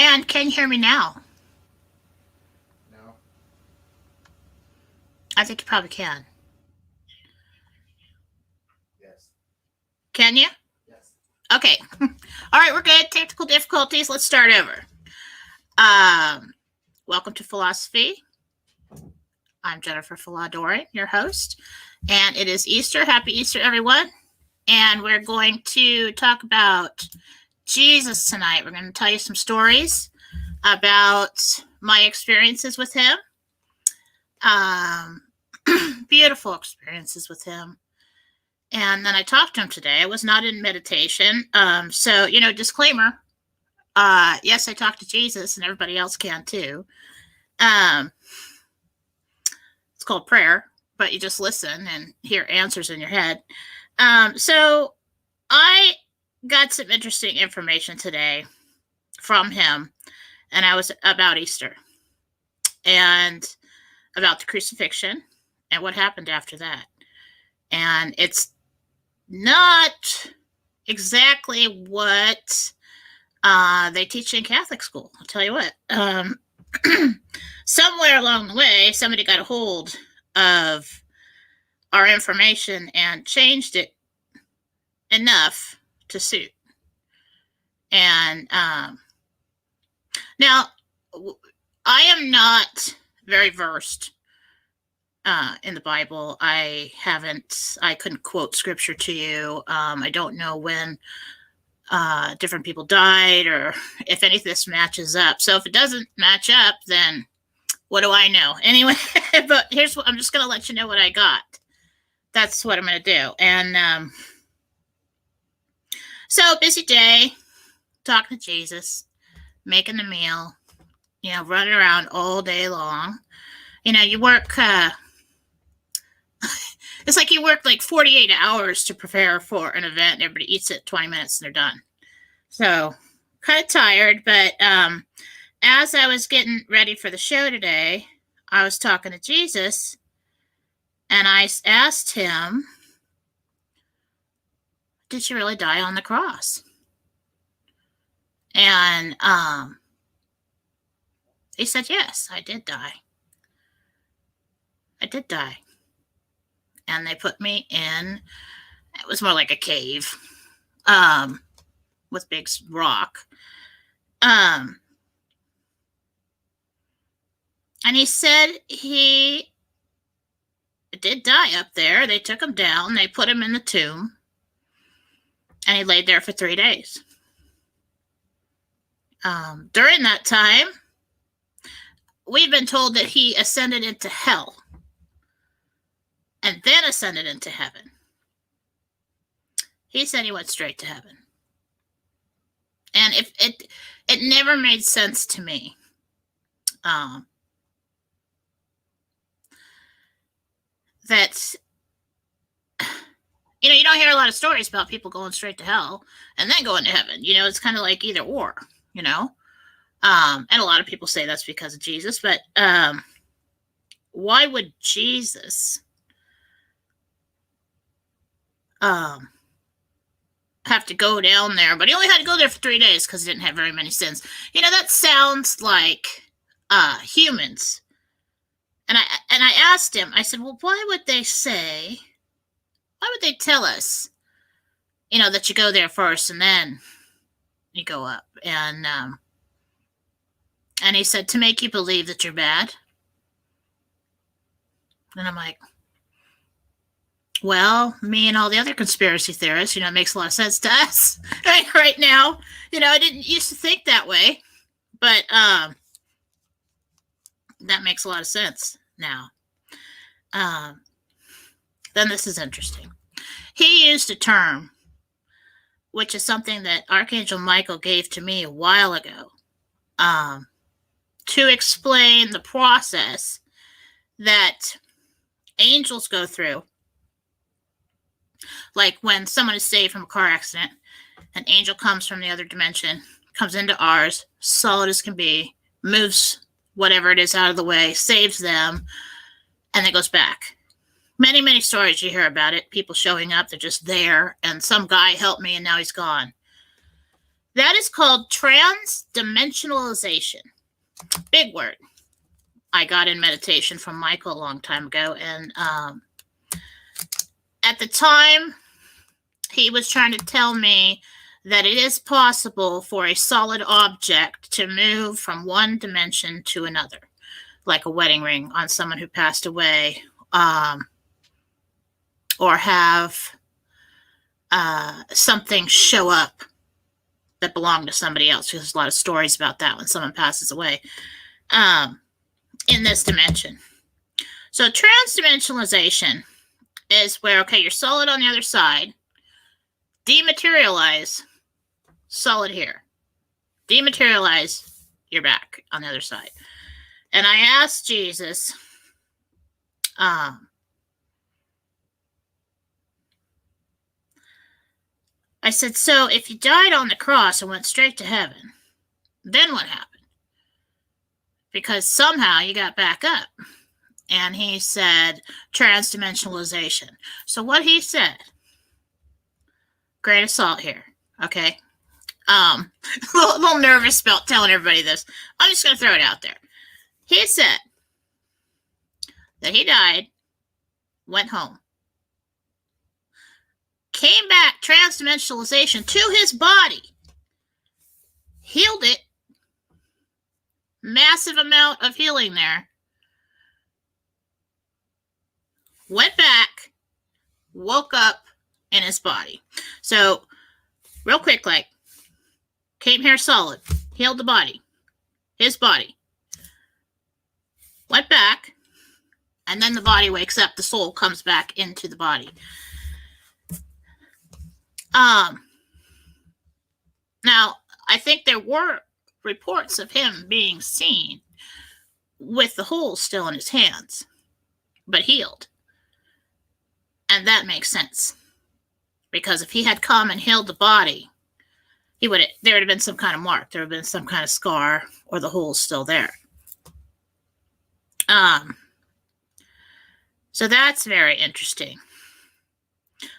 And can you hear me now? No. I think you probably can. Yes. Can you? Yes. Okay. All right, we're good. Technical difficulties. Let's start over. Welcome to Fallawsophy. I'm Jennifer Fallaw-Doering, your host. And it is Easter. Happy Easter, everyone. And we're going to talk about Jesus tonight. We're going to tell you some stories about my experiences with him. Beautiful experiences with him. And then I talked to him today. I was not in meditation. So, disclaimer. Yes, I talked to Jesus, and everybody else can too. It's called prayer, but you just listen and hear answers in your head. So I got some interesting information today from him, and I was about Easter and about the crucifixion and what happened after that. And it's not exactly what they teach in Catholic school. I'll tell you what. Somewhere along the way, somebody got a hold of our information and changed it enough to suit. And now, I am not very versed in the Bible. I couldn't quote scripture to you. I don't know when different people died or if any of this matches up. So if it doesn't match up, then what do I know? Anyway, but here's what I'm just going to let you know what I got. That's what I'm going to do. And so busy day, talking to Jesus, making the meal, running around all day long. You work, it's like you work like 48 hours to prepare for an event. Everybody eats it 20 minutes and they're done. So kind of tired, but as I was getting ready for the show today, I was talking to Jesus and I asked him, did you really die on the cross? And he said, yes, I did die. I did die. And they put me in, it was more like a cave with big rock. And he said he did die up there. They took him down. They put him in the tomb. And he laid there for 3 days. During that time, we've been told that he ascended into hell and then ascended into heaven. He said he went straight to heaven. And if it never made sense to me. That, you don't hear a lot of stories about people going straight to hell and then going to heaven. It's kind of like either or, and a lot of people say that's because of Jesus, but why would Jesus have to go down there? But he only had to go there for 3 days because he didn't have very many sins. That sounds like humans. And I asked him, I said, well, why would they tell us, that you go there first and then you go up? And he said, to make you believe that you're bad. And I'm like, well, me and all the other conspiracy theorists, it makes a lot of sense to us right now. I didn't used to think that way, but that makes a lot of sense now. Then this is interesting. He used a term, which is something that Archangel Michael gave to me a while ago, to explain the process that angels go through. Like when someone is saved from a car accident, an angel comes from the other dimension, comes into ours, solid as can be, moves whatever it is out of the way, saves them, and then goes back. Many, many stories you hear about it. People showing up, they're just there, and some guy helped me, and now he's gone. That is called transdimensionalization. Big word. I got in meditation from Michael a long time ago, and at the time, he was trying to tell me that it is possible for a solid object to move from one dimension to another, like a wedding ring on someone who passed away, or have something show up that belonged to somebody else. There's a lot of stories about that when someone passes away in this dimension. So transdimensionalization is where, okay, you're solid on the other side, dematerialize, solid here, dematerialize, you're back on the other side. And I asked Jesus, I said, so if you died on the cross and went straight to heaven, then what happened? Because somehow you got back up. And he said, transdimensionalization. So what he said, grain of salt here, okay? A little nervous about telling everybody this. I'm just going to throw it out there. He said that he died, went home, came back, transdimensionalization, to his body, healed it, massive amount of healing there, went back, woke up in his body. So, real quick, like, came here solid, healed the body, his body, went back, and then the body wakes up, the soul comes back into the body. Now, I think there were reports of him being seen with the hole still in his hands, but healed. And that makes sense. Because if he had come and healed the body, there would have been some kind of mark. There would have been some kind of scar, or the hole's still there. So that's very interesting.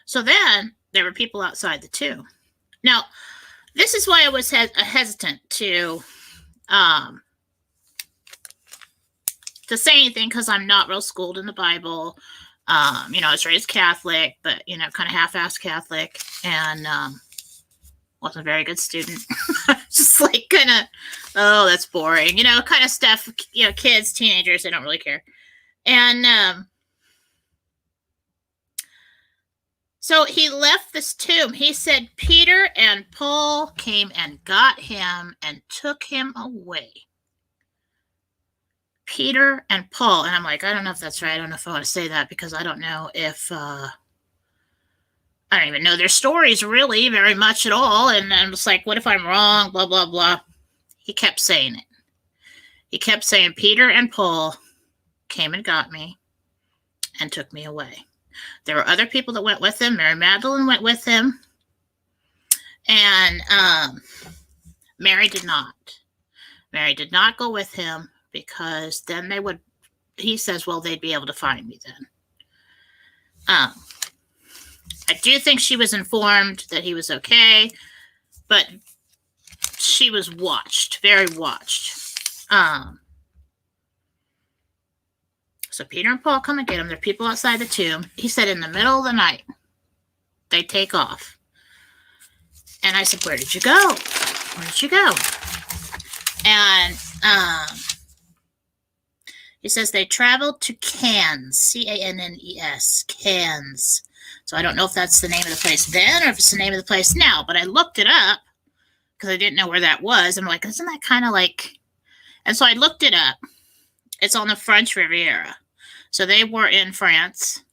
So then there were people outside the tomb. Now, this is why I was hesitant to say anything, because I'm not real schooled in the Bible. I was raised Catholic, but, kind of half-assed Catholic, and wasn't a very good student. Just like kind of, oh, that's boring, kind of stuff, kids, teenagers, they don't really care. And so he left this tomb. He said Peter and Paul came and got him and took him away. Peter and Paul. And I'm like, I don't know if that's right. I don't know if I want to say that, because I don't know if, I don't even know their stories really very much at all. And I'm just like, what if I'm wrong? Blah, blah, blah. He kept saying it. He kept saying Peter and Paul came and got me and took me away. There were other people that went with him. Mary Magdalene went with him. And Mary did not. Mary did not go with him, because then he says, well, they'd be able to find me then. I do think she was informed that he was okay, but she was watched, very watched. So Peter and Paul come and get him. There are people outside the tomb. He said in the middle of the night, they take off. And I said, where did you go? Where did you go? And he says they traveled to Cannes, C-A-N-N-E-S, Cannes. So I don't know if that's the name of the place then or if it's the name of the place now, but I looked it up because I didn't know where that was. I'm like, isn't that kind of like... And so I looked it up. It's on the French Riviera. So they were in France.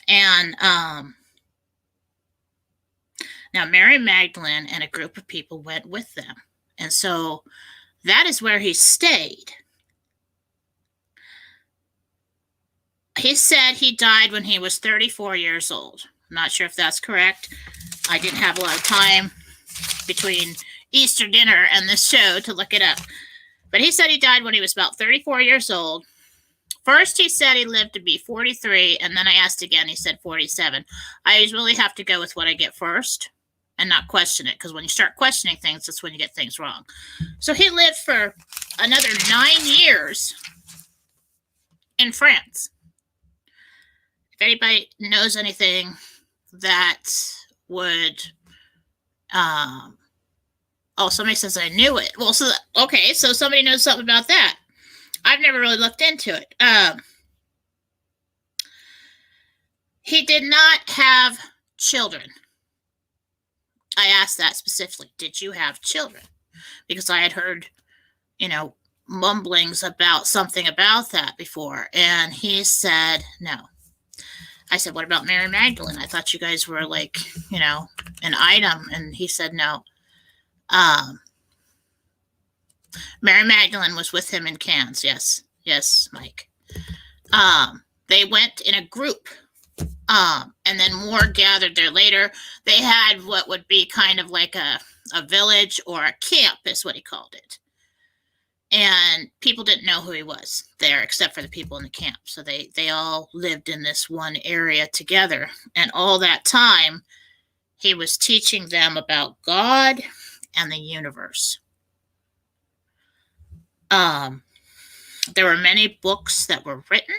And now Mary Magdalene and a group of people went with them. And so that is where he stayed. He said he died when he was 34 years old. I'm not sure if that's correct. I didn't have a lot of time between Easter dinner and this show to look it up. But he said he died when he was about 34 years old. First, he said he lived to be 43, and then I asked again, he said 47. I really have to go with what I get first. and not question it, because when you start questioning things, that's when you get things wrong. So he lived for another 9 years in France. If anybody knows anything that would, somebody says I knew it. Well, so somebody knows something about that. I've never really looked into it. He did not have children. I asked that specifically. Did you have children? Because I had heard, mumblings about something about that before. And he said, no. I said, what about Mary Magdalene? I thought you guys were like, an item. And he said, no. Mary Magdalene was with him in Cannes. Yes. Yes, Mike. They went in a group. And then more gathered there later. They had what would be kind of like a village or a camp is what he called it. And people didn't know who he was there except for the people in the camp. So they all lived in this one area together. And all that time, he was teaching them about God and the universe. There were many books that were written.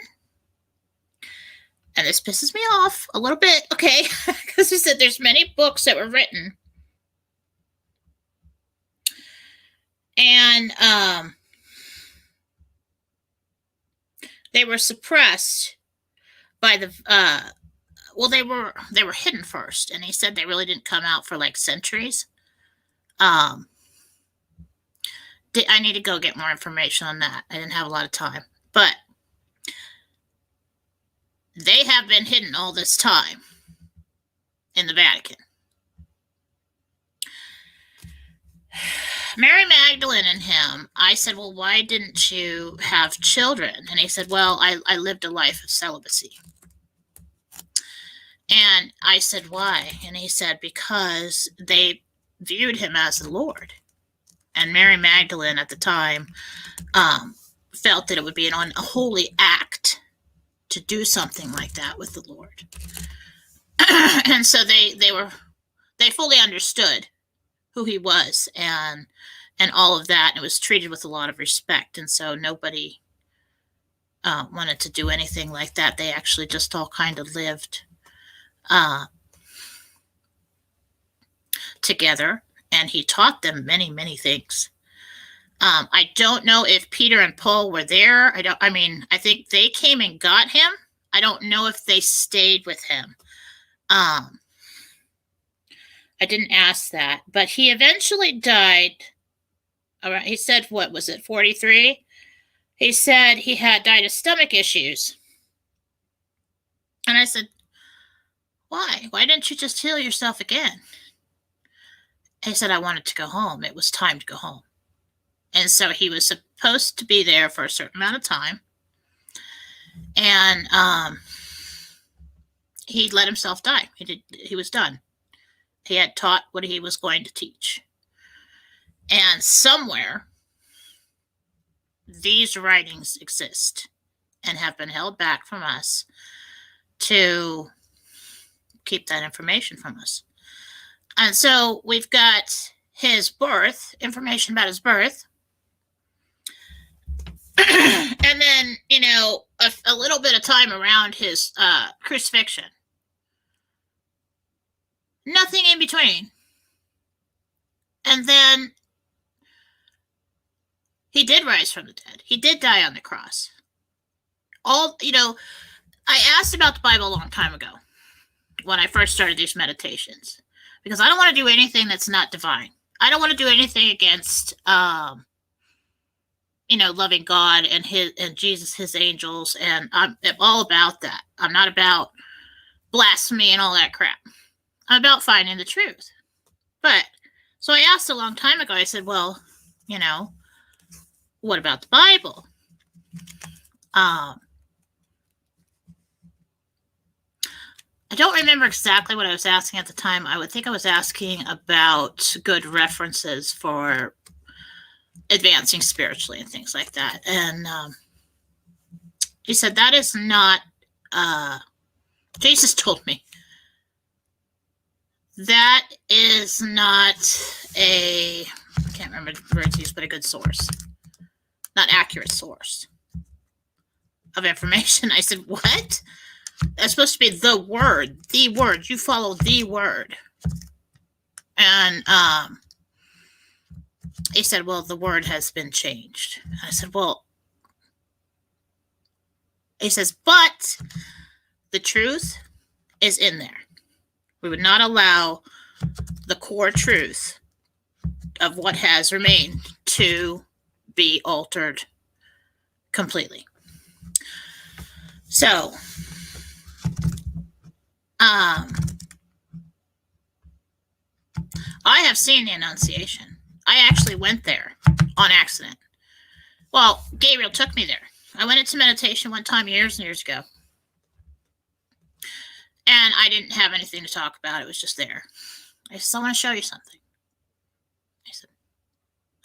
And this pisses me off a little bit, okay? Because he said there's many books that were written. And they were suppressed by the they were hidden first, and he said they really didn't come out for like centuries. I need to go get more information on that. I didn't have a lot of time, but they have been hidden all this time in the Vatican. Mary Magdalene and him, I said, well, why didn't you have children? And he said, well, I lived a life of celibacy. And I said, why? And he said, because they viewed him as the Lord. And Mary Magdalene at the time felt that it would be an unholy act to do something like that with the Lord. And so they fully understood who he was and all of that. And it was treated with a lot of respect. And so nobody wanted to do anything like that. They actually just all kind of lived together. And he taught them many, many things. I don't know if Peter and Paul were there. I think they came and got him. I don't know if they stayed with him. I didn't ask that, but he eventually died. All right, he said, what was it, 43? He said he had died of stomach issues. And I said, why? Why didn't you just heal yourself again? He said, I wanted to go home. It was time to go home. And so he was supposed to be there for a certain amount of time. And he let himself die. He was done. He had taught what he was going to teach. And somewhere, these writings exist and have been held back from us to keep that information from us. And so we've got his birth, information about his birth. And then, a little bit of time around his crucifixion. Nothing in between. And then he did rise from the dead. He did die on the cross. I asked about the Bible a long time ago when I first started these meditations, because I don't want to do anything that's not divine. I don't want to do anything against, loving God and Jesus, his angels. And I'm all about that. I'm not about blasphemy and all that crap. I'm about finding the truth. So I asked a long time ago, I said, well, what about the Bible? I don't remember exactly what I was asking at the time. I would think I was asking about good references for advancing spiritually and things like that. And he said, that is not, Jesus told me that is not I can't remember the word to use, but a good source. Not accurate source of information. I said, what? That's supposed to be the word. You follow the word. And he said, well, the word has been changed. I said, well, he says, but the truth is in there. We would not allow the core truth of what has remained to be altered completely. So, I have seen the Annunciation. I actually went there on accident. Well, Gabriel took me there. I went into meditation one time years and years ago. And I didn't have anything to talk about. It was just there. I said, I want to show you something. I said,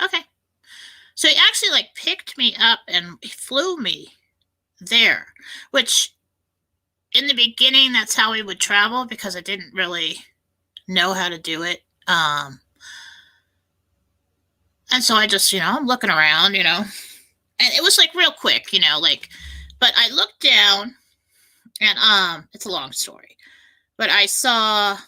okay. So he actually picked me up and flew me there, which in the beginning, that's how we would travel because I didn't really know how to do it. And so I just, I'm looking around, and it was real quick, but I looked down and, it's a long story, but I saw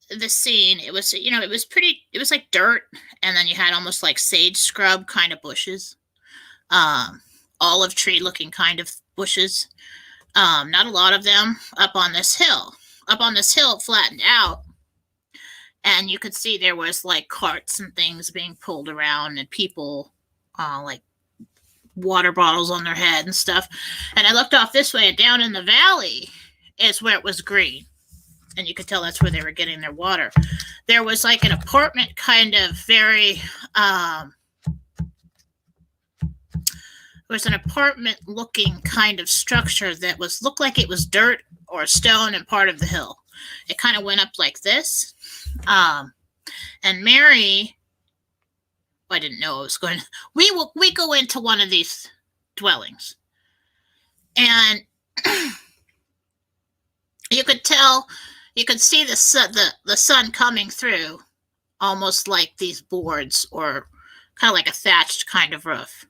the scene. It was, it was pretty, it was like dirt. And then you had almost like sage scrub kind of bushes, olive tree looking kind of bushes. Not a lot of them up on this hill. Up on this hill, it flattened out. And you could see there was carts and things being pulled around and people water bottles on their head and stuff. And I looked off this way, and down in the valley is where it was green. And you could tell that's where they were getting their water. There was an apartment kind of very, it was an apartment looking kind of structure that looked like it was dirt or stone and part of the hill. It kind of went up like this. And Mary, I didn't know I was going to, we go into one of these dwellings. And you could tell, you could see the sun coming through almost like these boards or kind of like a thatched kind of roof.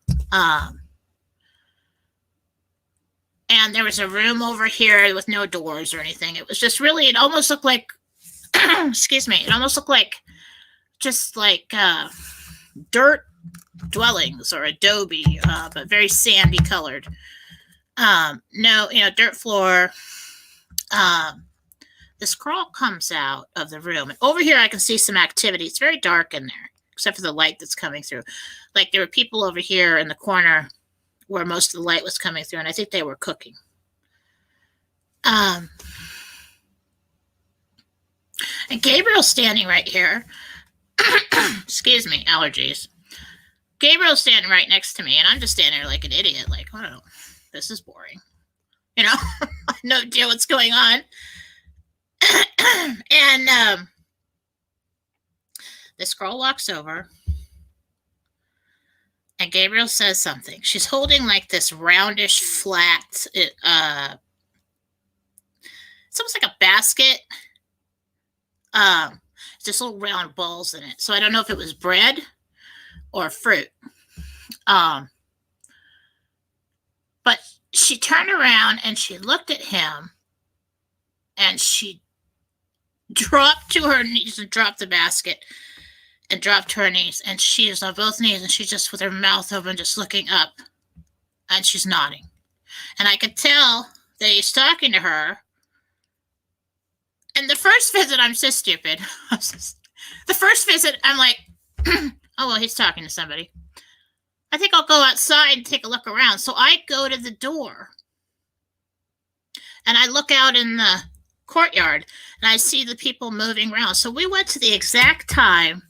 And there was a room over here with no doors or anything. It was just really, it almost looked like, excuse me, it almost looked like just dirt dwellings or adobe, but very sandy colored. No, dirt floor. This girl comes out of the room. And over here, I can see some activity. It's very dark in there, except for the light that's coming through. There were people over here in the corner where most of the light was coming through, and I think they were cooking. And Gabriel's standing right here. Excuse me, allergies. Gabriel's standing right next to me, and I'm just standing there like an idiot, oh, this is boring. No idea what's going on. And this girl walks over, and Gabriel says something. She's holding this roundish flat, it's almost like a basket. Just little round balls in it. So I don't know if it was bread or fruit. But she turned around and she looked at him, and she dropped to her knees and dropped the basket and dropped to her knees. And she is on both knees, and she's just with her mouth open, just looking up, and she's nodding. And I could tell that he's talking to her. And the first visit, I'm so stupid. The first visit, I'm like, oh, well, he's talking to somebody. I think I'll go outside and take a look around. So I go to the door, and I look out in the courtyard, and I see the people moving around. So we went to the exact time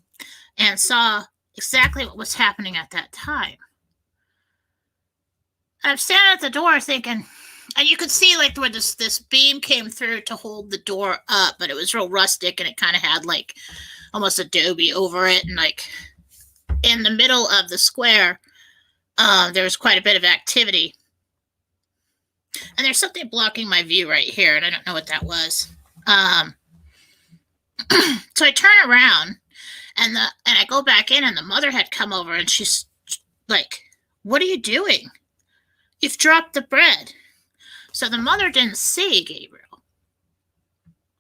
and saw exactly what was happening at that time. I'm standing at the door thinking, and you could see where this beam came through to hold the door up, but it was real rustic, and it kind of had almost adobe over it. And in the middle of the square, there was quite a bit of activity. And there's something blocking my view right here, and I don't know what that was. Um, so I turn around and I go back in, and the mother had come over, and she's like, "What are you doing? You've dropped the bread." So the mother didn't see Gabriel,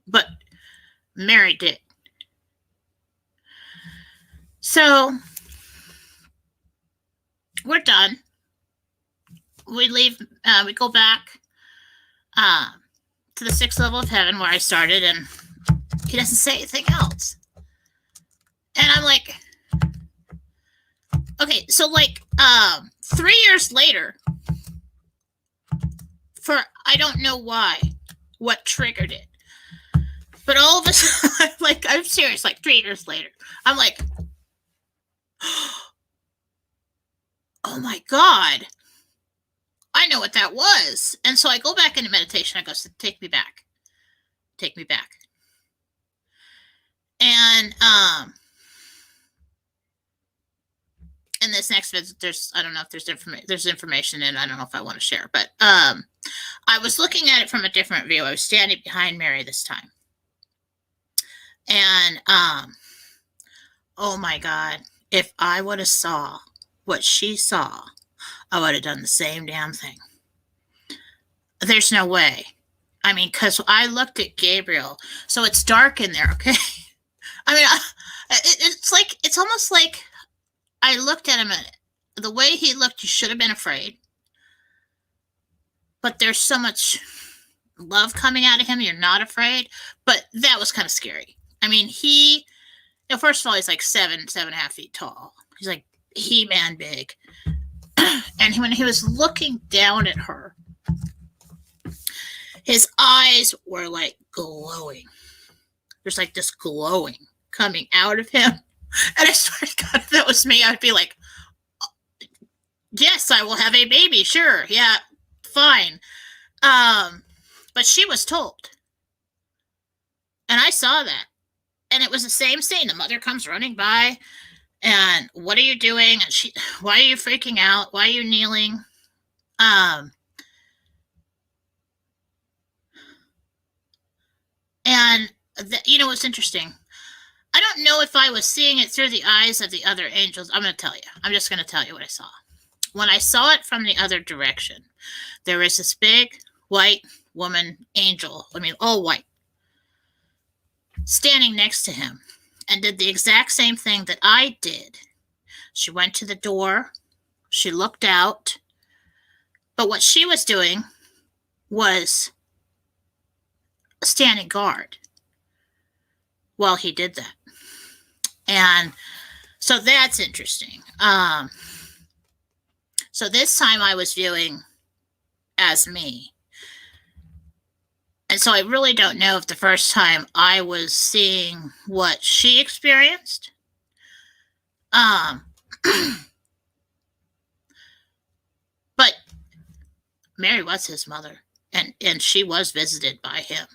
but Mary did. So we're done. We leave. We go back to the 6th level of heaven where I started, and he doesn't say anything else. And I'm like, okay, so like 3 years later, for I don't know why, what triggered it, but all of a sudden, like, I'm serious, like 3 years later, I'm like, oh my God, I know what that was. And so I go back into meditation. I go, take me back. Take me back. And in this next visit, I don't know if there's information in, I don't know if I want to share, but I was looking at it from a different view. I was standing behind Mary this time. And oh my God, if I would have saw what she saw, I would have done the same damn thing. There's no way. I mean, because I looked at Gabriel, so it's dark in there, okay? I mean, it's almost like I looked at him, and the way he looked, you should have been afraid. But there's so much love coming out of him, you're not afraid. But that was kind of scary. I mean, first of all, he's like 7.5 feet tall. He's like He-Man big. And when he was looking down at her, his eyes were like glowing. There's like this glowing coming out of him. And I swear to God, if that was me, I'd be like, yes, I will have a baby. Sure. Yeah, fine. But she was told. And I saw that. And it was the same scene. The mother comes running by, and what are you doing? And why are you freaking out? Why are you kneeling? And what's interesting? I don't know if I was seeing it through the eyes of the other angels. I'm going to tell you. I'm just going to tell you what I saw. When I saw it from the other direction, there was this big white woman angel, all white, standing next to him, and did the exact same thing that I did. She went to the door, she looked out, but what she was doing was standing guard while he did that. And so that's interesting. So this time I was viewing as me. And so I really don't know if the first time I was seeing what she experienced. But Mary was his mother, and she was visited by him,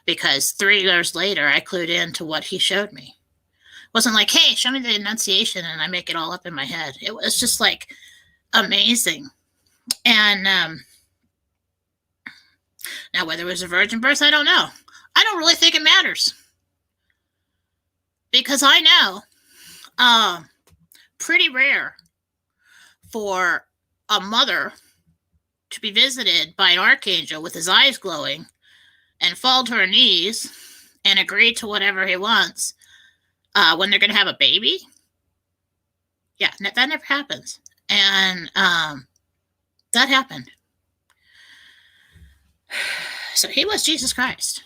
because 3 years later I clued into what he showed me. It wasn't like, hey, show me the Annunciation and I make it all up in my head. It was just like amazing. And now whether it was a virgin birth, I don't know. I don't really think it matters, because I know pretty rare for a mother to be visited by an archangel with his eyes glowing and fall to her knees and agree to whatever he wants when they're going to have a baby. Yeah, that never happens. And that happened. So he was Jesus Christ.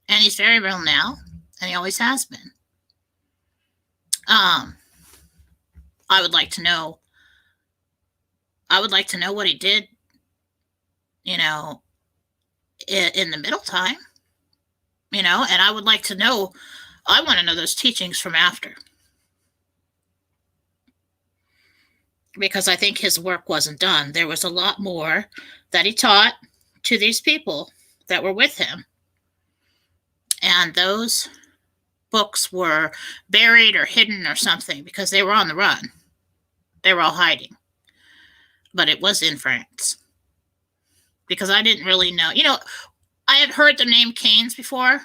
And he's very real now, and he always has been. I would like to know what he did, in the middle time, and I would like to know, I want to know those teachings from after. Because I think his work wasn't done. There was a lot more that he taught to these people that were with him. And those books were buried or hidden or something, because they were on the run. They were all hiding. But it was in France. Because I didn't really know. I have heard the name Canes before.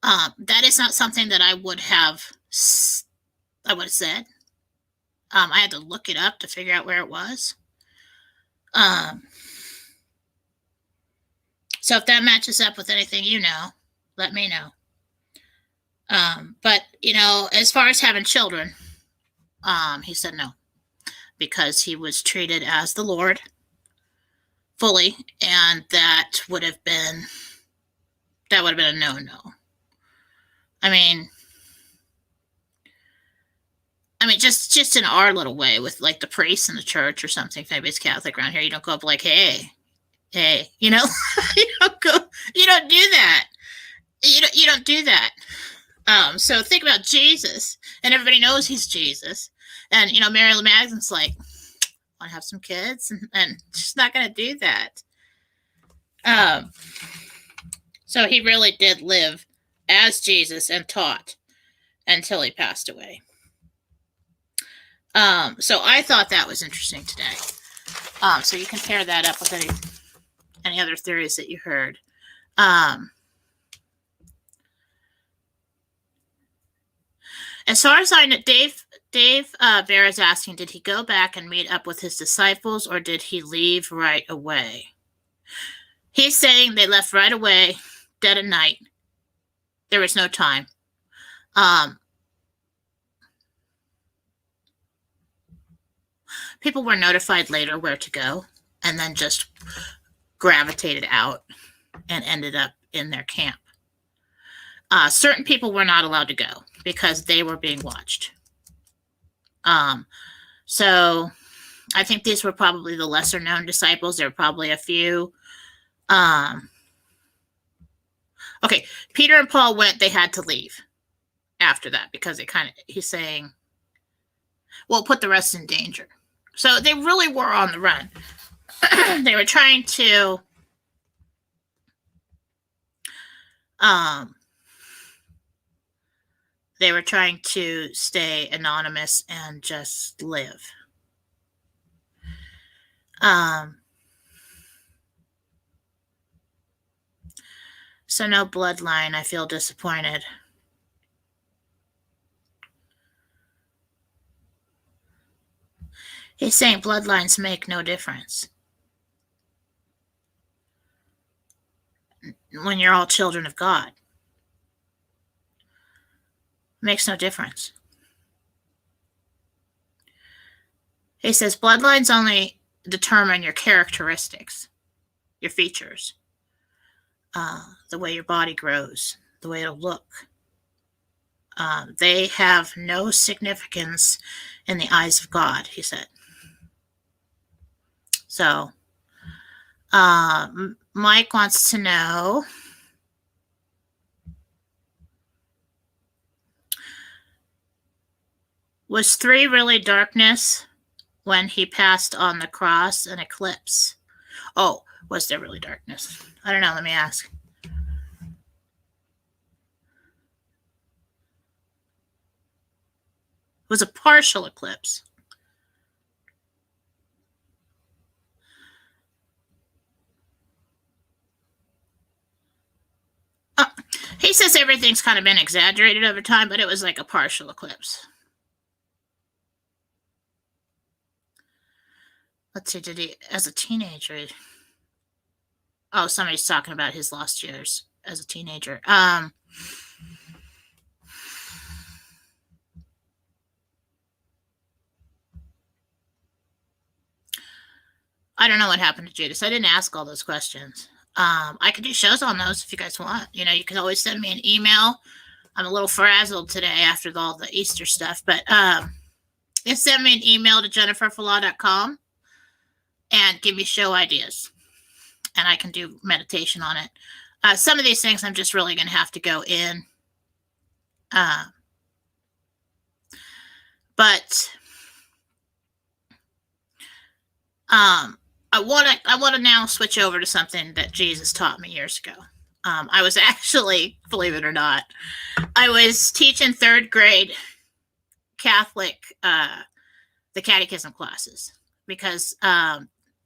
That is not something that I would have said. I had to look it up to figure out where it was. So if that matches up with anything you know, let me know. But, as far as having children, he said no, because he was treated as the Lord fully, and that would have been a no-no. I mean, just in our little way with like the priests in the church or something. If anybody's Catholic around here, you don't go up like, hey, you don't do that. You don't do that. So think about Jesus, and everybody knows he's Jesus. And, Mary Magdalene's like, want to have some kids? And she's not going to do that. So he really did live as Jesus and taught until he passed away. So I thought that was interesting today. So you can pair that up with any other theories that you heard. As far as I know, Dave Vera is asking, did he go back and meet up with his disciples, or did he leave right away? He's saying they left right away, dead of night. There was no time. People were notified later where to go, and then just gravitated out and ended up in their camp. Certain people were not allowed to go because they were being watched. So I think these were probably the lesser known disciples. There were probably a few. Okay, Peter and Paul went, they had to leave after that because he's saying, well, put the rest in danger. So they really were on the run. They were trying to stay anonymous and just live. So no bloodline. I feel disappointed. He's saying bloodlines make no difference. When you're all children of God. Makes no difference. He says bloodlines only determine your characteristics, your features, the way your body grows, the way it'll look. They have no significance in the eyes of God, he said. So, Mike wants to know, was 3 really darkness when he passed on the cross, an eclipse? Oh, was there really darkness? I don't know. Let me ask. It was a partial eclipse. He says everything's kind of been exaggerated over time, but it was like a partial eclipse. Let's see, did he, as a teenager? Oh, somebody's talking about his lost years as a teenager. I don't know what happened to Judas. I didn't ask all those questions. I could do shows on those if you guys want. You can always send me an email. I'm a little frazzled today after all the Easter stuff, but you send me an email to jenniferfallaw.com and give me show ideas, and I can do meditation on it. Some of these things I'm just really going to have to go in. But I want to now switch over to something that Jesus taught me years ago. I was actually, believe it or not, I was teaching 3rd grade Catholic, the catechism classes, because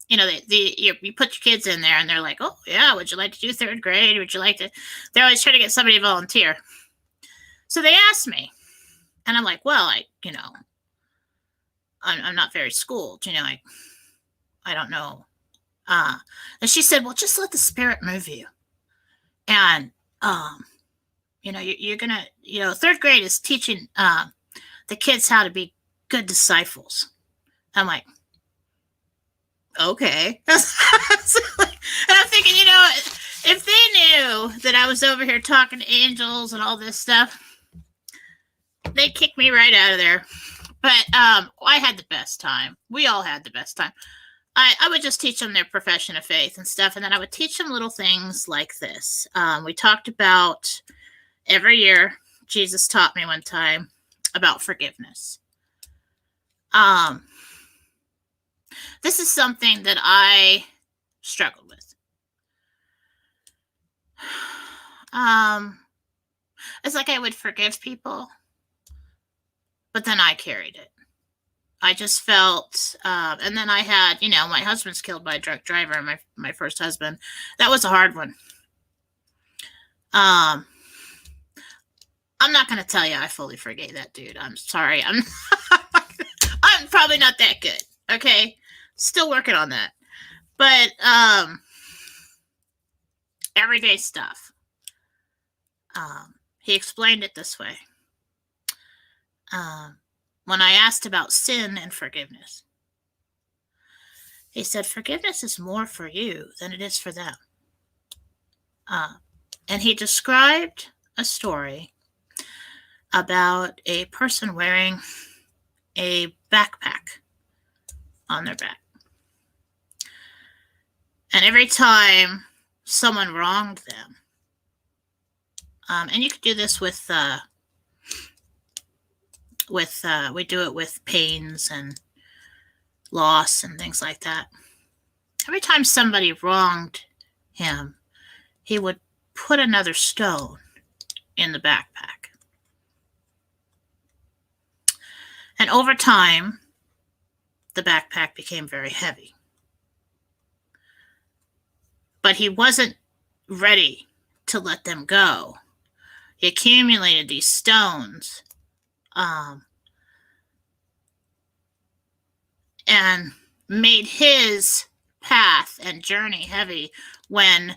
you put your kids in there and they're like, oh yeah, would you like to do third grade? Would you like to? They're always trying to get somebody to volunteer. So they asked me, and I'm like, well, I'm not very schooled, I don't know. And she said, well, just let the Spirit move you. And, you're going to, third grade is teaching the kids how to be good disciples. I'm like, okay. And I'm thinking, if they knew that I was over here talking to angels and all this stuff, they'd kick me right out of there. But I had the best time. We all had the best time. I would just teach them their profession of faith and stuff, and then I would teach them little things like this. We talked about, every year, Jesus taught me one time about forgiveness. This is something that I struggled with. It's like I would forgive people, but then I carried it. I just felt, and then I had, my husband's killed by a drunk driver, my first husband. That was a hard one. I'm not going to tell you I fully forgave that dude. I'm sorry. I'm probably not that good. Okay. Still working on that. But, everyday stuff. He explained it this way. When I asked about sin and forgiveness, he said, forgiveness is more for you than it is for them. And he described a story about a person wearing a backpack on their back. And every time someone wronged them, and you could do this with we do it with pains and loss and things like that. Every time somebody wronged him, he would put another stone in the backpack. And over time, the backpack became very heavy. But he wasn't ready to let them go. He accumulated these stones, and made his path and journey heavy when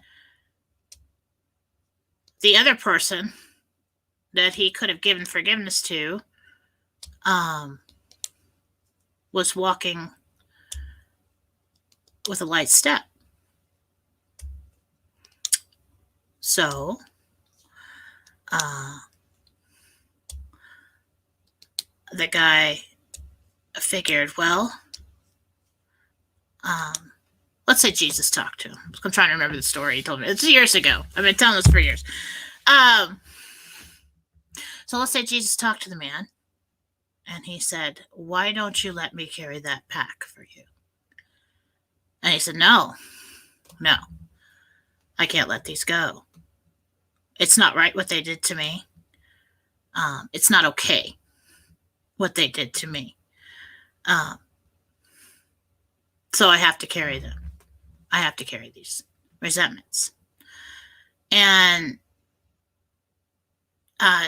the other person that he could have given forgiveness to was walking with a light step. So the guy figured, well, let's say Jesus talked to him. I'm trying to remember the story he told me. It's years ago. I've been telling this for years. So let's say Jesus talked to the man, and he said, why don't you let me carry that pack for you? And he said, no, I can't let these go. It's not right what they did to me. It's not okay what they did to me. So I have to carry them. I have to carry these resentments. And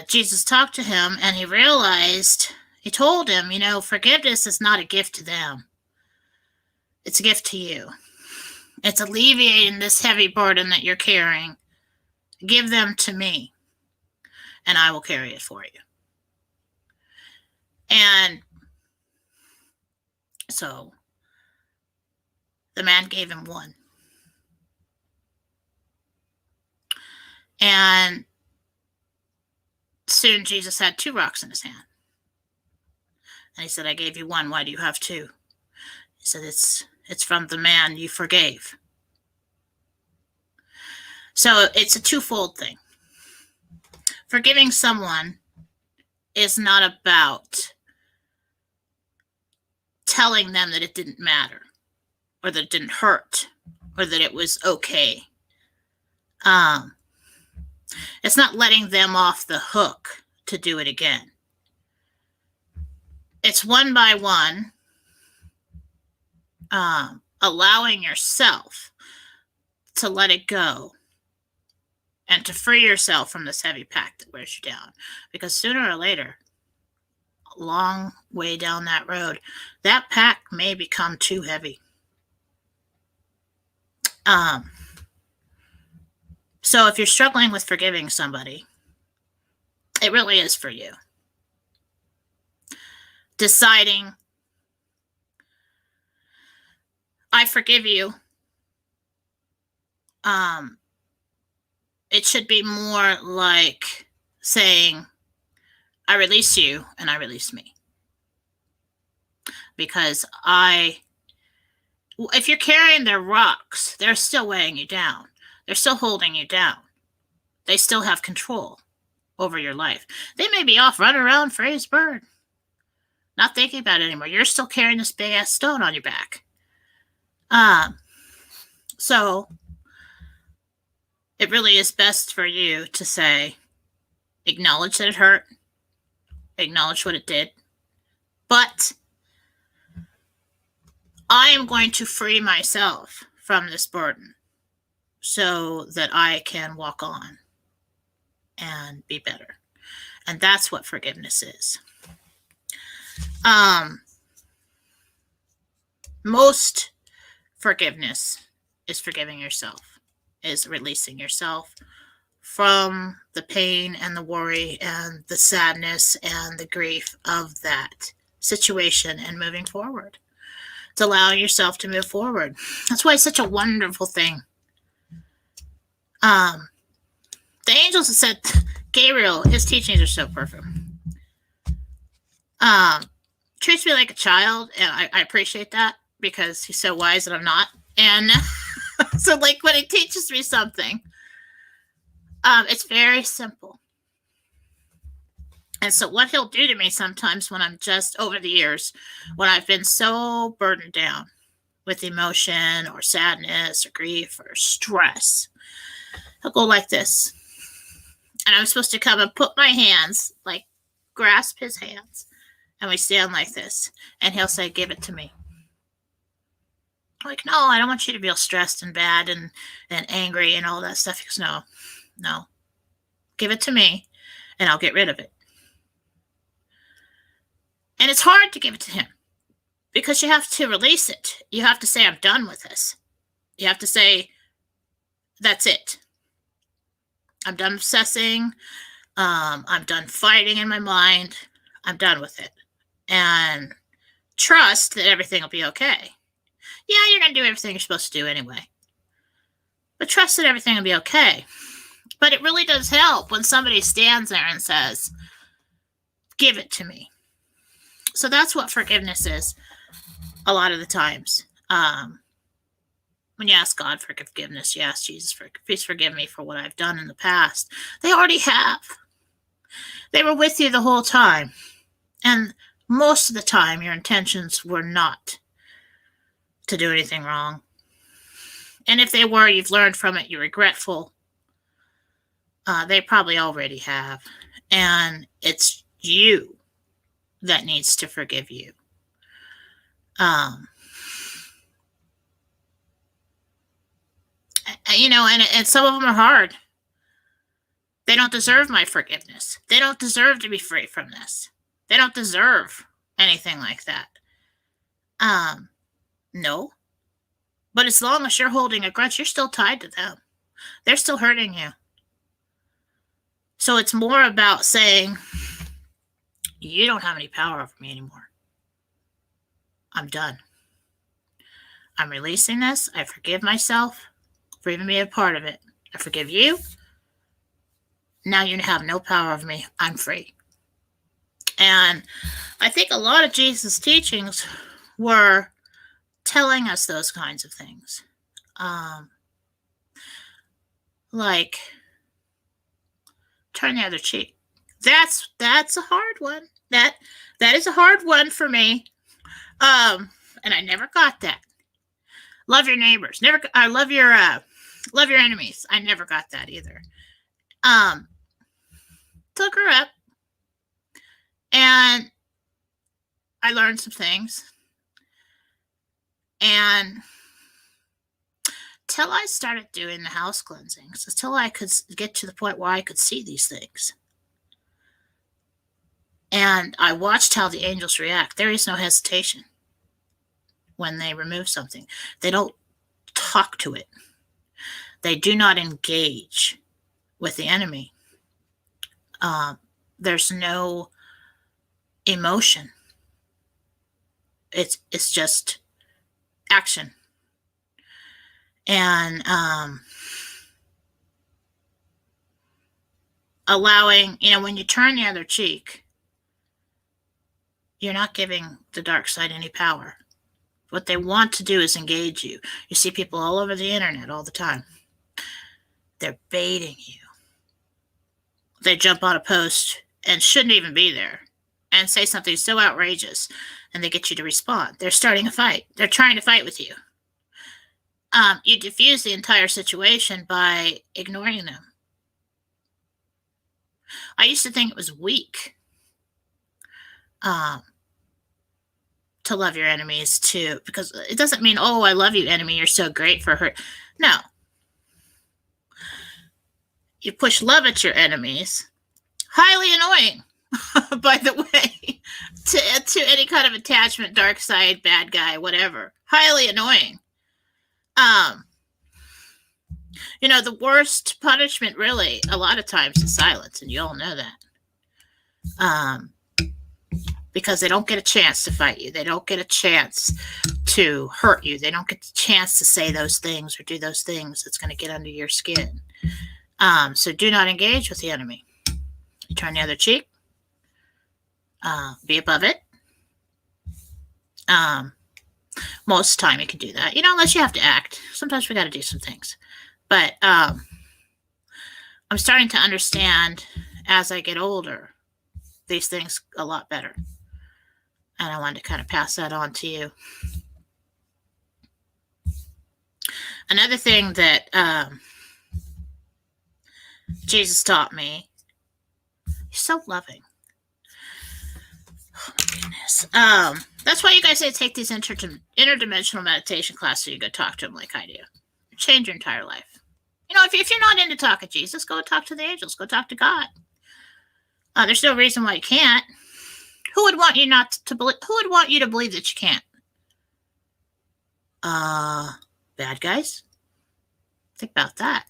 Jesus talked to him, and he told him, forgiveness is not a gift to them. It's a gift to you. It's alleviating this heavy burden that you're carrying. Give them to me, and I will carry it for you. And so the man gave him one. And soon Jesus had 2 rocks in his hand. And he said, I gave you one. Why do you have 2? He said, it's from the man you forgave. So it's a twofold thing. Forgiving someone is not about telling them that it didn't matter, or that it didn't hurt, or that it was okay. It's not letting them off the hook to do it again. It's one by one, allowing yourself to let it go and to free yourself from this heavy pack that wears you down. Because sooner or later, a long way down that road, that pack may become too heavy. So if you're struggling with forgiving somebody, it really is for you. Deciding, I forgive you. It should be more like saying, I release you and I release me. Because if you're carrying their rocks, they're still weighing you down. They're still holding you down. They still have control over your life. They may be off running around free as a bird, not thinking about it anymore. You're still carrying this big ass stone on your back. So it really is best for you to say, acknowledge that it hurt, acknowledge what it did, but I am going to free myself from this burden so that I can walk on and be better. And that's what forgiveness is. Most forgiveness is forgiving yourself, is releasing yourself from the pain and the worry and the sadness and the grief of that situation and moving forward. It's allowing yourself to move forward. That's why it's such a wonderful thing. The angels have said, Gabriel, his teachings are so perfect. Treats me like a child, and I appreciate that because he's so wise and I'm not. And so, like, when he teaches me something, it's very simple. And so what he'll do to me sometimes when I'm just, over the years, when I've been so burdened down with emotion or sadness or grief or stress, he'll go like this. And I'm supposed to come and put my hands, like grasp his hands, and we stand like this. And he'll say, give it to me. I'm like, no, I don't want you to feel stressed and bad and angry and all that stuff. He goes, no, give it to me and I'll get rid of it. And it's hard to give it to him because you have to release it. You have to say, I'm done with this. You have to say, that's it. I'm done obsessing. I'm done fighting in my mind. I'm done with it. And trust that everything will be okay. Yeah, you're going to do everything you're supposed to do anyway. But trust that everything will be okay. But it really does help when somebody stands there and says, give it to me. So that's what forgiveness is a lot of the times. When you ask God for forgiveness, you ask Jesus for, please forgive me for what I've done in the past. They already have. They were with you the whole time. And most of the time, your intentions were not to do anything wrong. And if they were, you've learned from it, you're regretful. They probably already have. And it's you that needs to forgive you. And some of them are hard. They don't deserve my forgiveness. They don't deserve to be free from this. They don't deserve anything like that. No. But as long as you're holding a grudge, you're still tied to them. They're still hurting you. So it's more about saying, you don't have any power over me anymore. I'm done. I'm releasing this. I forgive myself for even being a part of it. I forgive you. Now you have no power over me. I'm free. And I think a lot of Jesus' teachings were telling us those kinds of things. Like, turn the other cheek. That's a hard one. That is a hard one for me. And I never got that. Love your neighbors. I love your enemies. I never got that either. Till I grew up, and I learned some things, and until I started doing the house cleansings, until I could get to the point where I could see these things. And I watched how the angels react. There is no hesitation when they remove something. They don't talk to it. They do not engage with the enemy. There's no emotion. It's just action. And allowing, when you turn the other cheek, you're not giving the dark side any power. What they want to do is engage you. You see people all over the internet all the time. They're baiting you. They jump on a post and shouldn't even be there and say something so outrageous, and they get you to respond. They're starting a fight. They're trying to fight with you. You diffuse the entire situation by ignoring them. I used to think it was weak to love your enemies too, because it doesn't mean, oh, I love you, enemy, you're so great for her. No. You push love at your enemies. Highly annoying, by the way, to any kind of attachment, dark side, bad guy, whatever. Highly annoying. The worst punishment really a lot of times is silence, and you all know that. Because they don't get a chance to fight you. They don't get a chance to hurt you. They don't get the chance to say those things or do those things that's going to get under your skin. So do not engage with the enemy. You turn the other cheek. Be above it. Most of the time you can do that. Unless you have to act. Sometimes we got to do some things. But I'm starting to understand as I get older these things a lot better. And I wanted to kind of pass that on to you. Another thing that Jesus taught me, he's so loving. Oh my goodness. That's why you guys say take these interdimensional meditation classes so you go talk to him like I do. Change your entire life. If you're not into talking to Jesus, go talk to the angels. Go talk to God. There's no reason why you can't. Who would want you not to believe? Who would want you to believe that you can't? Bad guys. Think about that.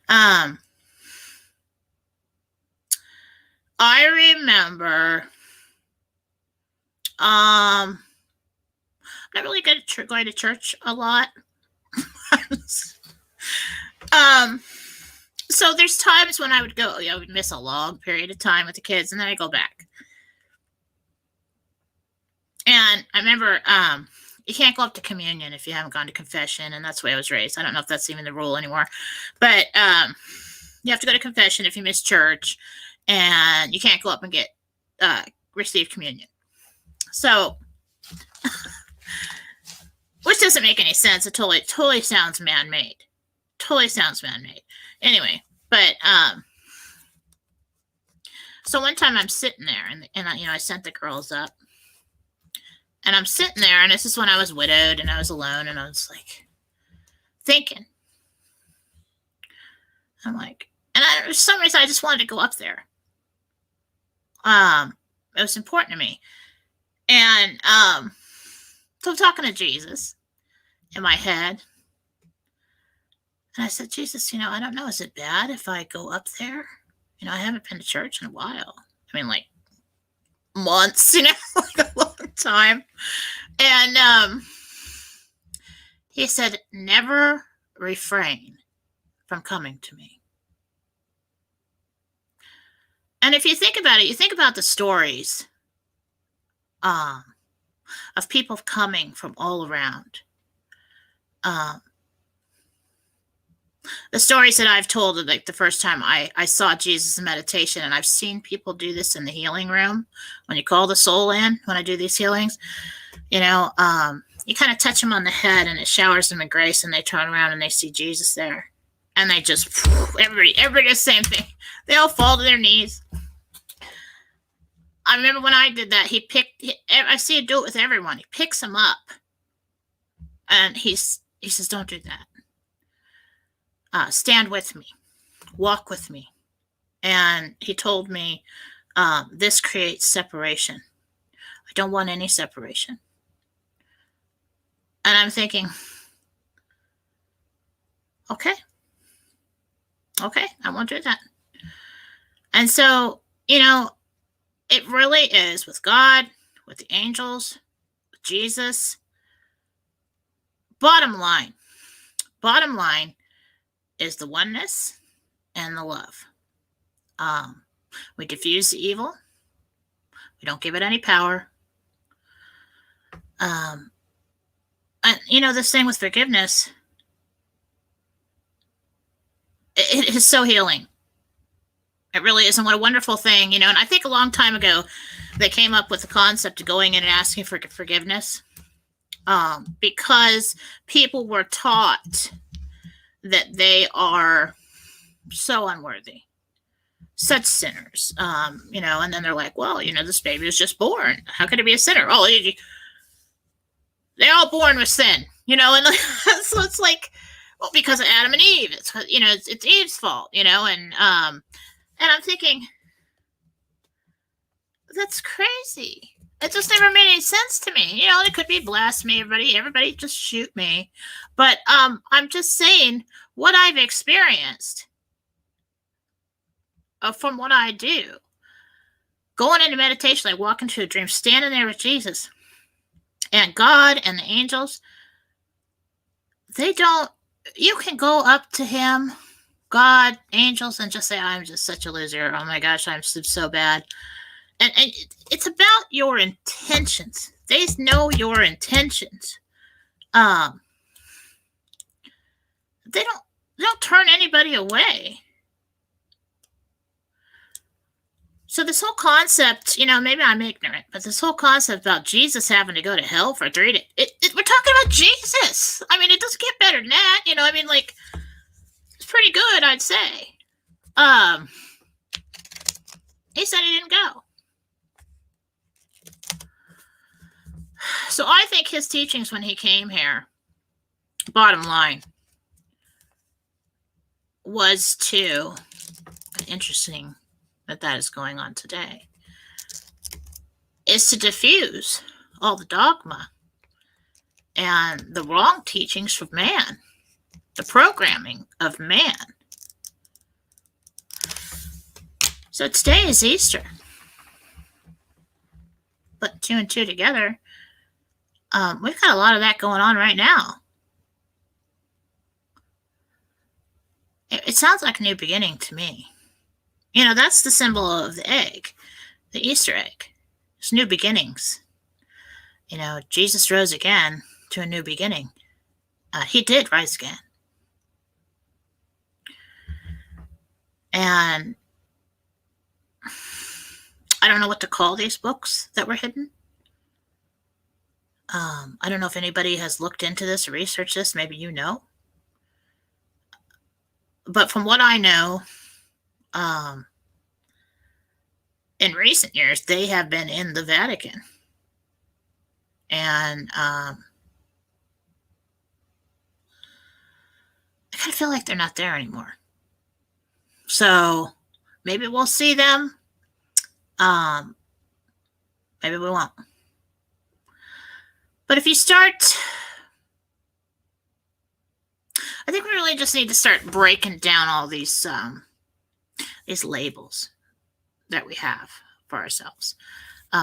I remember. I'm not really good at going to church a lot. So there's times when I would go, I would miss a long period of time with the kids, and then I go back. And I remember, you can't go up to communion if you haven't gone to confession, and that's the way I was raised. I don't know if that's even the rule anymore, but you have to go to confession if you miss church, and you can't go up and get receive communion. So, which doesn't make any sense. It totally sounds man-made. Totally sounds man-made. Anyway, but so one time I'm sitting there, and I sent the girls up, and I'm sitting there, and this is when I was widowed and I was alone, and I was like thinking. I'm like, and for some reason I just wanted to go up there. It was important to me, and so I'm talking to Jesus in my head. And I said, Jesus, I don't know. Is it bad if I go up there? I haven't been to church in a while. I mean, like months, like a long time. And he said, never refrain from coming to me. And if you think about it, you think about the stories of people coming from all around. The stories that I've told, like the first time I saw Jesus in meditation, and I've seen people do this in the healing room. When you call the soul in, when I do these healings, you kind of touch them on the head and it showers them in grace, and they turn around and they see Jesus there. And they just, everybody does the same thing. They all fall to their knees. I remember when I did that, I see him do it with everyone. He picks them up and he says, don't do that. stand with me, walk with me. And he told me, this creates separation. I don't want any separation. And I'm thinking, okay, I won't do that. And so, it really is with God, with the angels, with Jesus. Bottom line is the oneness and the love. We diffuse the evil. We don't give it any power. And this thing with forgiveness, it is so healing. It really is. And what a wonderful thing, and I think a long time ago, they came up with the concept of going in and asking for forgiveness, because people were taught that they are so unworthy, such sinners, and then they're like, well, this baby was just born. How could it be a sinner? Oh, they're all born with sin, and so it's like, well, because of Adam and Eve, it's Eve's fault, and I'm thinking, that's crazy. It just never made any sense to me. It could be blasphemy. Everybody just shoot me. But I'm just saying what I've experienced from what I do. Going into meditation, I walk into a dream, standing there with Jesus and God and the angels. You can go up to him, God, angels, and just say, I'm just such a loser. Oh my gosh, I'm so bad. And it's about your intentions. They know your intentions. They don't turn anybody away. So this whole concept, maybe I'm ignorant, but this whole concept about Jesus having to go to hell for 3 days, we're talking about Jesus. It doesn't get better than that. It's pretty good, I'd say. He said he didn't go. So I think his teachings when he came here, bottom line, was to, interesting that is going on today, is to diffuse all the dogma and the wrong teachings from man, the programming of man. So today is Easter. Put 2 and 2 together. We've got a lot of that going on right now. It sounds like a new beginning to me. That's the symbol of the egg, the Easter egg. It's new beginnings. Jesus rose again to a new beginning. He did rise again. And I don't know what to call these books that were hidden. I don't know if anybody has looked into this or researched this. Maybe you know. But from what I know, in recent years, they have been in the Vatican. And I kind of feel like they're not there anymore. So maybe we'll see them. Maybe we won't. But if you start, I think we really just need to start breaking down all these labels that we have for ourselves,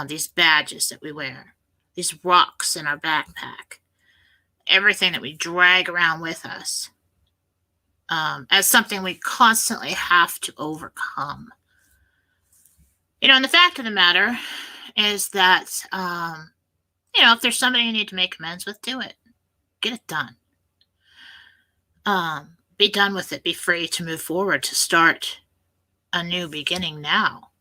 these badges that we wear, these rocks in our backpack, everything that we drag around with us, as something we constantly have to overcome. And the fact of the matter is that, if there's somebody you need to make amends with, do it. Get it done. Be done with it. Be free to move forward, to start a new beginning now.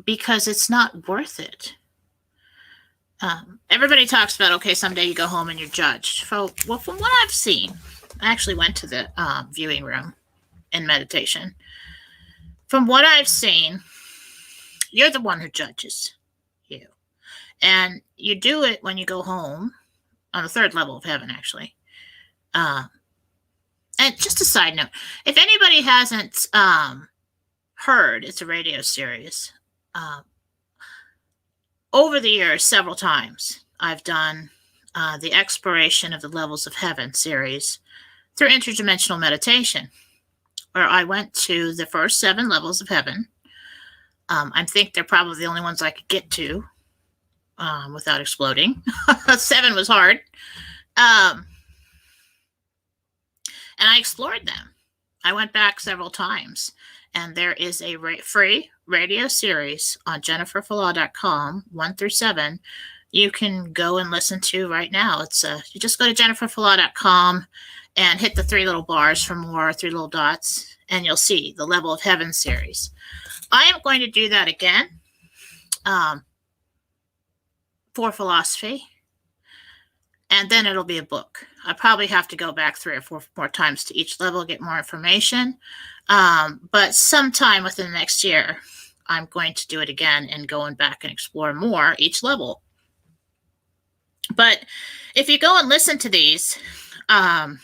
Because it's not worth it. Everybody talks about, okay, someday you go home and you're judged. Well, from what I've seen, I actually went to the viewing room in meditation. From what I've seen, you're the one who judges you. And you do it when you go home on the third level of heaven, actually. And just a side note, if anybody hasn't heard, it's a radio series. Over the years, several times, I've done the Exploration of the Levels of Heaven series through interdimensional meditation, where I went to the first 7 levels of heaven. I think they're probably the only ones I could get to without exploding. 7 was hard. And I explored them. I went back several times. And there is a free radio series on jenniferfallaw.com, 1 through 7. You can go and listen to right now. It's you just go to jenniferfallaw.com and hit the 3 little bars for more, 3 little dots, and you'll see the Level of Heaven series. I am going to do that again for Fallawsophy, and then it'll be a book. I probably have to go back 3 or 4 more times to each level, get more information. But sometime within the next year, I'm going to do it again and going back and explore more each level. But if you go and listen to these, it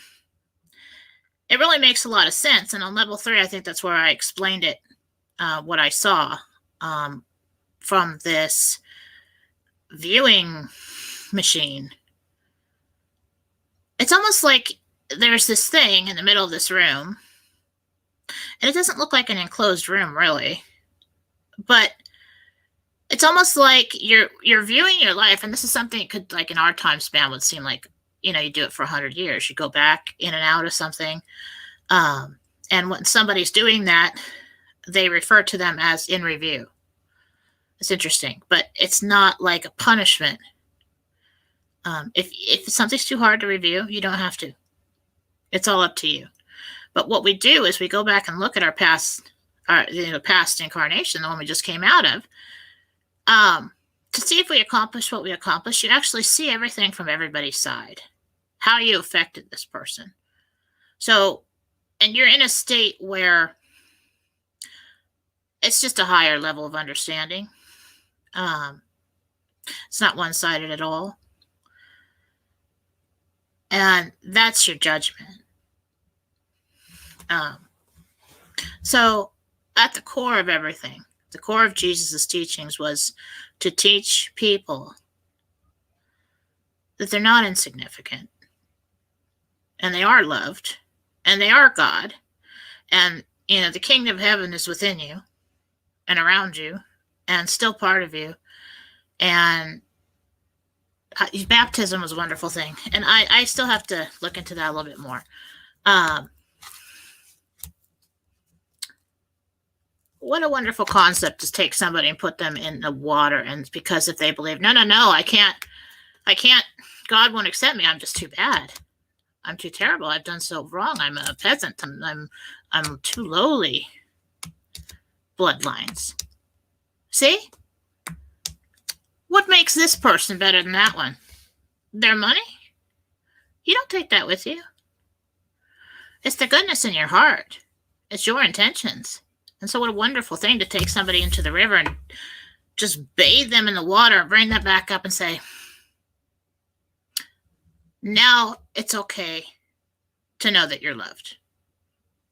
really makes a lot of sense. And on level 3, I think that's where I explained it, what I saw from this viewing machine. It's almost like there's this thing in the middle of this room, and it doesn't look like an enclosed room, really. But it's almost like you're viewing your life, and this is something that could, like in our time span, would seem like, you do it for 100 years. You go back in and out of something. And when somebody's doing that, they refer to them as in review. It's interesting, but it's not like a punishment. If something's too hard to review, you don't have to. It's all up to you. But what we do is we go back and look at our past incarnation, the one we just came out of, to see if we accomplished what we accomplished. You actually see everything from everybody's side, how you affected this person. So, and you're in a state where it's just a higher level of understanding. It's not one-sided at all. And that's your judgment. So at the core of everything, the core of Jesus' teachings was to teach people that they're not insignificant, and they are loved, and they are God, and the kingdom of heaven is within you and around you and still part of you. And baptism was a wonderful thing, and I still have to look into that a little bit more. What a wonderful concept to take somebody and put them in the water, and because if they believe, no, I can't, God won't accept me, I'm just too bad, I'm too terrible, I've done so wrong, I'm a peasant, I'm too lowly bloodlines. See? What makes this person better than that one? Their money? You don't take that with you. It's the goodness in your heart. It's your intentions. And so what a wonderful thing to take somebody into the river and just bathe them in the water and bring them back up and say, now it's okay to know that you're loved.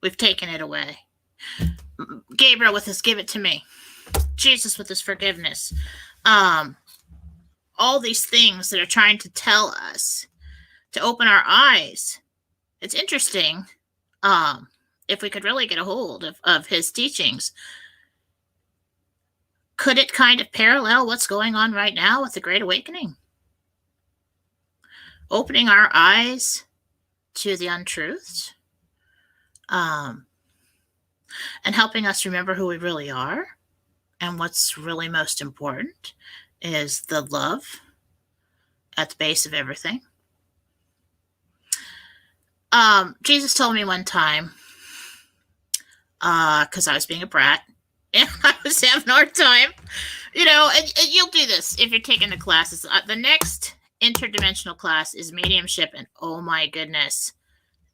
We've taken it away. Gabriel with his give it to me. Jesus with his forgiveness. All these things that are trying to tell us to open our eyes. It's interesting. If we could really get a hold of his teachings, could it kind of parallel what's going on right now with the Great Awakening? Opening our eyes to the untruths, and helping us remember who we really are, and what's really most important is the love at the base of everything. Jesus told me one time, because I was being a brat and I was having a hard time, and you'll do this if you're taking the classes. The next interdimensional class is mediumship, and oh my goodness,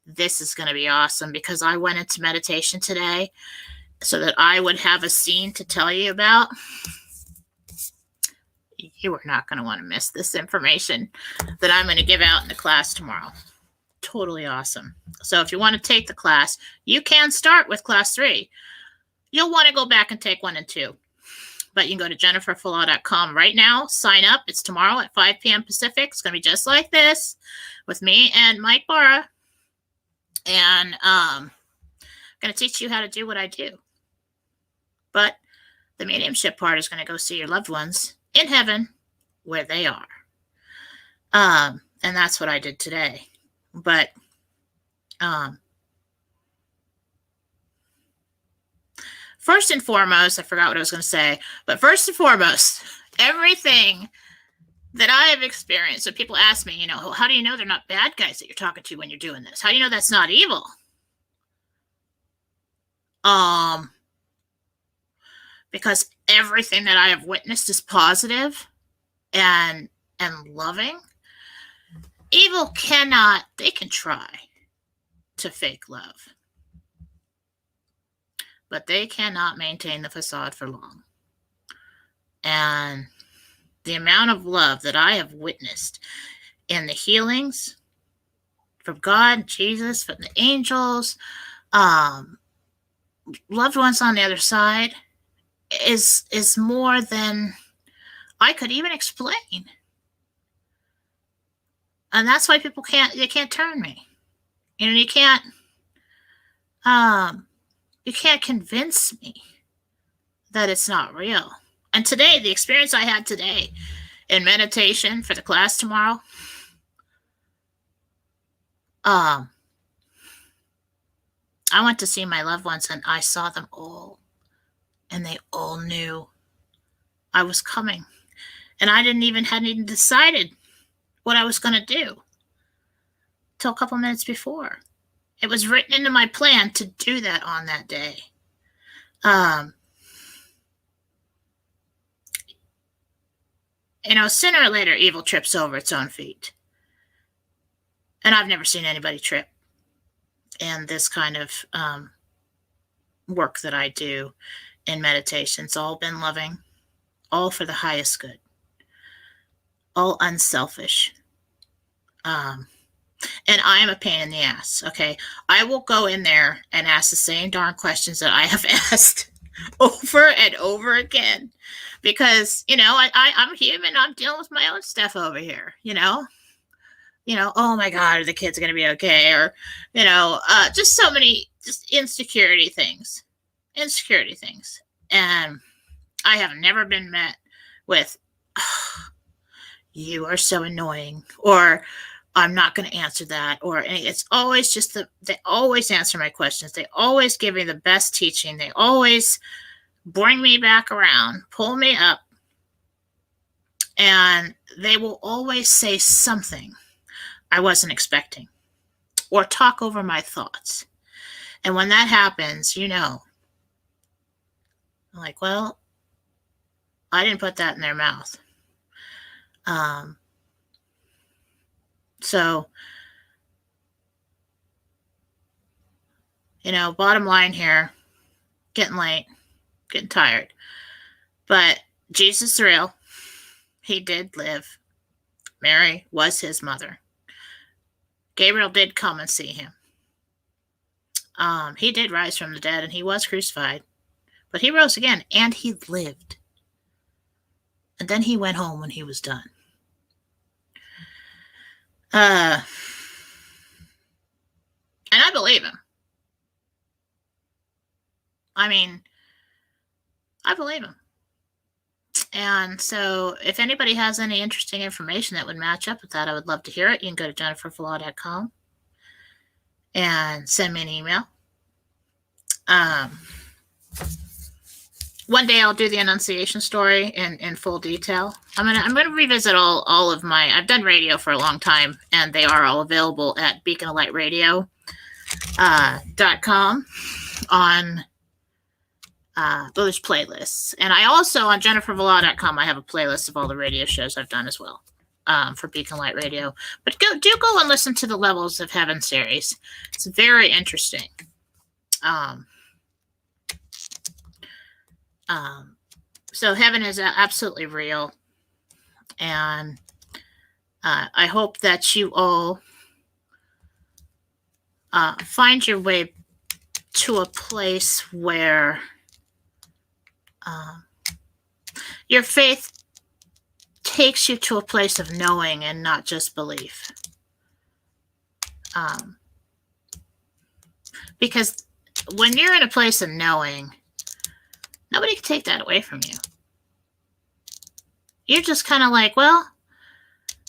this is going to be awesome, because I went into meditation today so that I would have a scene to tell you about. you are not going to want to miss this information that I'm going to give out in the class tomorrow. Totally awesome. So if you want to take the class, you can start with class 3. You'll want to go back and take 1 and 2. But you can go to jenniferfallaw.com right now. Sign up. It's tomorrow at 5 p.m. Pacific. It's going to be just like this with me and Mike Barra. And I'm going to teach you how to do what I do. But the mediumship part is going to go see your loved ones in heaven where they are. And that's what I did today. But first and foremost, I forgot what I was going to say, but first and foremost, everything that I have experienced, so people ask me, how do you know they're not bad guys that you're talking to when you're doing this? How do you know that's not evil? Because everything that I have witnessed is positive and loving. Evil cannot, they can try to fake love, but they cannot maintain the facade for long. And the amount of love that I have witnessed in the healings from God, Jesus, from the angels, loved ones on the other side is more than I could even explain. And that's why people can't turn me. You can't convince me that it's not real. And today, the experience I had today in meditation for the class tomorrow, I went to see my loved ones and I saw them all, and they all knew I was coming. And I hadn't even decided what I was going to do till a couple minutes before. It was written into my plan to do that on that day. Sooner or later, evil trips over its own feet. And I've never seen anybody trip in this kind of work that I do in meditation. It's all been loving, all for the highest good, all unselfish. And I am a pain in the ass, okay? I will go in there and ask the same darn questions that I have asked over and over again. Because, I'm human. I'm dealing with my own stuff over here, oh my God, are the kids going to be okay? Or, just so many insecurity things. And I have never been met with, oh, you are so annoying, or I'm not going to answer that, or it's always just they always answer my questions. They always give me the best teaching. They always bring me back around, pull me up, and they will always say something I wasn't expecting or talk over my thoughts. And when that happens, I'm like, well, I didn't put that in their mouth. So, bottom line here, getting late, getting tired. But Jesus is real. He did live. Mary was his mother. Gabriel did come and see him. He did rise from the dead, and he was crucified. But he rose again, and he lived. And then he went home when he was done. And I believe him. I believe him. And so if anybody has any interesting information that would match up with that, I would love to hear it. You can go to jenniferfallaw.com and send me an email. One day I'll do the Annunciation story in full detail. I'm gonna revisit all of my. I've done radio for a long time, and they are all available at beaconoflightradio.com on. There's playlists, and I also on jenniferfallaw.com I have a playlist of all the radio shows I've done as well for Beacon Light Radio. But go and listen to the Levels of Heaven series. It's very interesting. So heaven is absolutely real. And I hope that you all find your way to a place where your faith takes you to a place of knowing and not just belief. Because when you're in a place of knowing, nobody can take that away from you. You're just kind of like, well,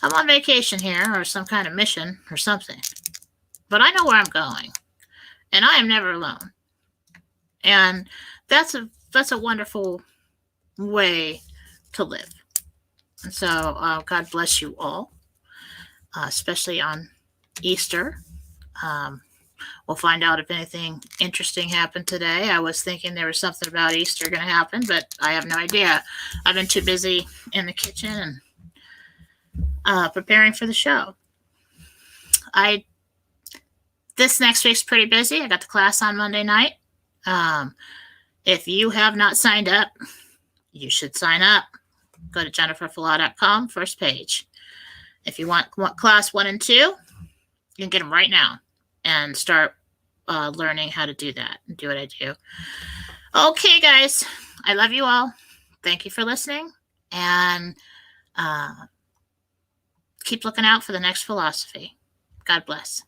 I'm on vacation here or some kind of mission or something, but I know where I'm going, and I am never alone. And that's a wonderful way to live. And so God bless you all, especially on Easter. We'll find out if anything interesting happened today. I was thinking there was something about Easter going to happen, but I have no idea. I've been too busy in the kitchen and preparing for the show. This next week's pretty busy. I got the class on Monday night. If you have not signed up, you should sign up. Go to jenniferfallaw.com, first page. If you want class 1 and 2, you can get them right now and start learning how to do that and do what I do. Okay, guys, I love you all. Thank you for listening, and keep looking out for the next philosophy. God bless.